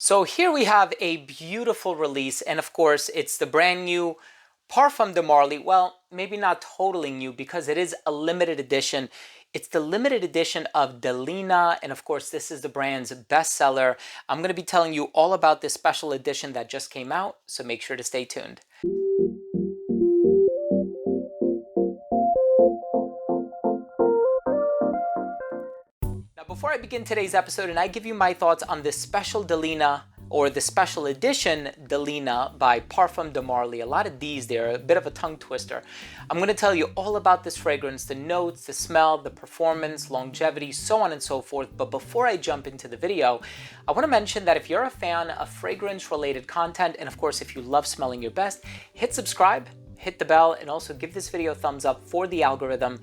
So here we have a beautiful release, and of course, it's the brand new Parfum de Marly. Well, maybe not totally new because it is a limited edition. It's the limited edition of Delina, and of course, this is the brand's bestseller. I'm going to be telling you all about this special edition that just came out, so make sure to stay tuned. Now, before I begin today's episode and I give you my thoughts on this special Delina or the special edition Delina by Parfum de Marly, a lot of D's there, a bit of a tongue twister. I'm going to tell you all about this fragrance, the notes, the smell, the performance, longevity, so on and so forth. But before I jump into the video, I want to mention that if you're a fan of fragrance-related content, and of course, if you love smelling your best, hit subscribe, hit the bell, and also give this video a thumbs up for the algorithm.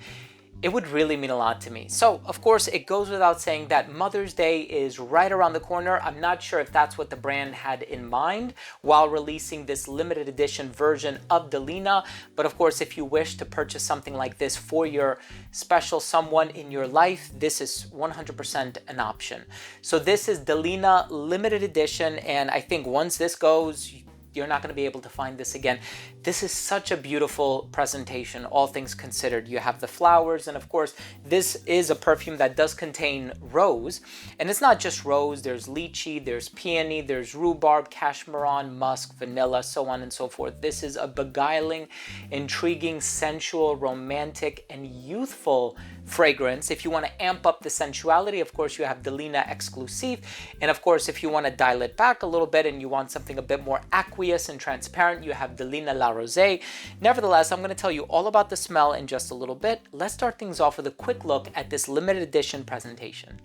It would really mean a lot to me. So, of course, it goes without saying that Mother's Day is right around the corner. I'm not sure if that's what the brand had in mind while releasing this limited edition version of Delina. But of course, if you wish to purchase something like this for your special someone in your life, this is 100% an option. So this is Delina limited edition, and I think once this goes, you're not going to be able to find this again. This is such a beautiful presentation, all things considered. You have the flowers, and of course, this is a perfume that does contain rose. And it's not just rose, there's lychee, there's peony, there's rhubarb, cashmeron, musk, vanilla, so on and so forth. This is a beguiling, intriguing, sensual, romantic, and youthful fragrance. If you want to amp up the sensuality, of course, you have Delina Exclusive. And of course, if you want to dial it back a little bit and you want something a bit more aqueous and transparent, you have Delina La Rosée. Nevertheless, I'm going to tell you all about the smell in just a little bit. Let's start things off with a quick look at this limited edition presentation.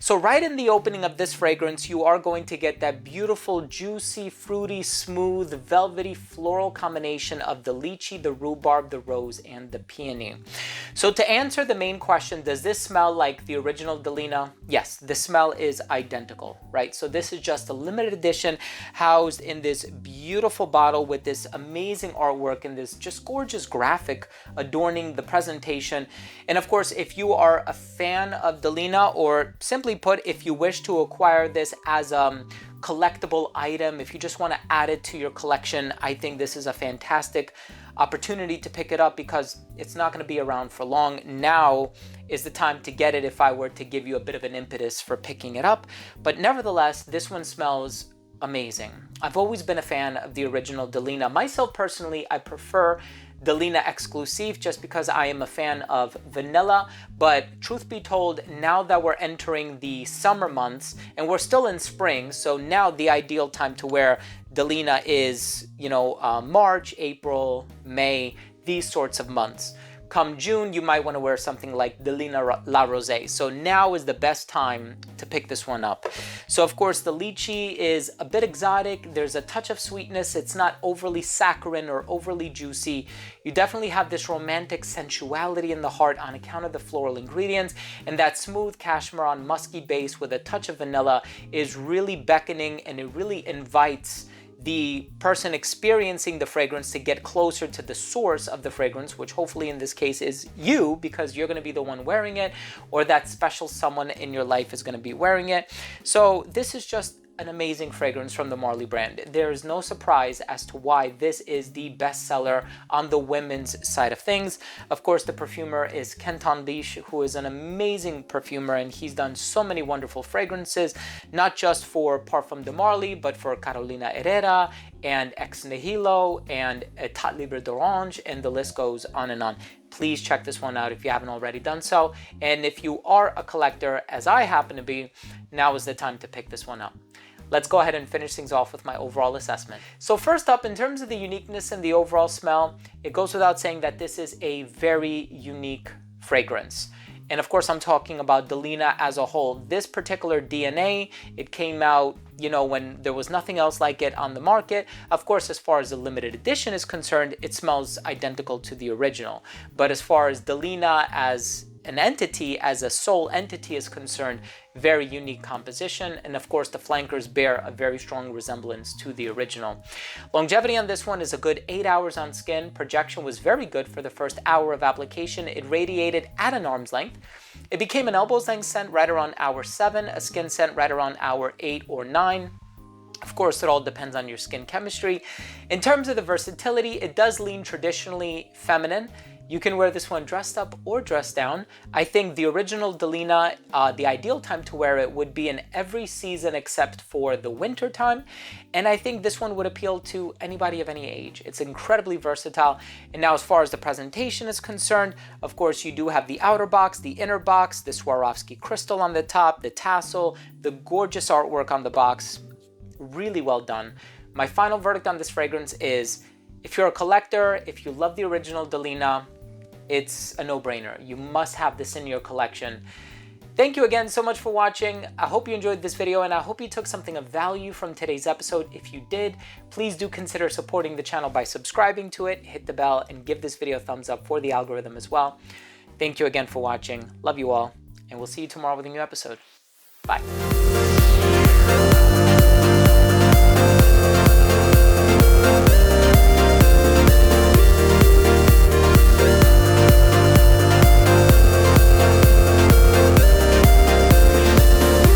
So right in the opening of this fragrance, you are going to get that beautiful, juicy, fruity, smooth, velvety, floral combination of the lychee, the rhubarb, the rose, and the peony. So to answer the main question, does this smell like the original Delina? Yes, the smell is identical, right? So this is just a limited edition housed in this beautiful bottle with this amazing artwork and this just gorgeous graphic adorning the presentation. And of course, if you are a fan of Delina, or simply put, if you wish to acquire this as a collectible item, if you just want to add it to your collection, I think this is a fantastic opportunity to pick it up because it's not going to be around for long. Now is the time to get it if I were to give you a bit of an impetus for picking it up. But nevertheless, this one smells amazing. I've always been a fan of the original Delina. Myself personally, I prefer Delina Exclusive just because I am a fan of vanilla. But truth be told, now that we're entering the summer months and we're still in spring, so now the ideal time to wear Delina is, March, April, May, these sorts of months. Come June, you might want to wear something like Delina La Rosée. So now is the best time to pick this one up. So of course, the lychee is a bit exotic. There's a touch of sweetness. It's not overly saccharine or overly juicy. You definitely have this romantic sensuality in the heart on account of the floral ingredients. And that smooth cashmeron musky base with a touch of vanilla is really beckoning, and it really invites the person experiencing the fragrance to get closer to the source of the fragrance, which hopefully in this case is you, because you're going to be the one wearing it, or that special someone in your life is going to be wearing it. So this is just an amazing fragrance from the Marly brand. There is no surprise as to why this is the bestseller on the women's side of things. Of course, the perfumer is Kenton Biche, who is an amazing perfumer, and he's done so many wonderful fragrances, not just for Parfum de Marly, but for Carolina Herrera and Ex Nihilo and Etat Libre d'Orange, and the list goes on and on. Please check this one out if you haven't already done so. And if you are a collector, as I happen to be, now is the time to pick this one up. Let's go ahead and finish things off with my overall assessment. So first up, in terms of the uniqueness and the overall smell, it goes without saying that this is a very unique fragrance. And of course, I'm talking about Delina as a whole. This particular DNA, it came out, when there was nothing else like it on the market. Of course, as far as the limited edition is concerned, it smells identical to the original. But as far as Delina as an entity, as a sole entity is concerned, very unique composition. And of course, the flankers bear a very strong resemblance to the original. Longevity on this one is a good 8 hours on skin. Projection was very good for the first hour of application. It radiated at an arm's length. It became an elbow's length scent right around hour 7, a skin scent right around hour 8 or 9. Of course, it all depends on your skin chemistry. In terms of the versatility, it does lean traditionally feminine. You can wear this one dressed up or dressed down. I think the original Delina, the ideal time to wear it would be in every season except for the winter time. And I think this one would appeal to anybody of any age. It's incredibly versatile. And now as far as the presentation is concerned, of course, you do have the outer box, the inner box, the Swarovski crystal on the top, the tassel, the gorgeous artwork on the box. Really well done. My final verdict on this fragrance is, if you're a collector, if you love the original Delina, it's a no-brainer. You must have this in your collection. Thank you again so much for watching. I hope you enjoyed this video, and I hope you took something of value from today's episode. If you did, please do consider supporting the channel by subscribing to it, hit the bell, and give this video a thumbs up for the algorithm as well. Thank you again for watching. Love you all, and we'll see you tomorrow with a new episode. Bye.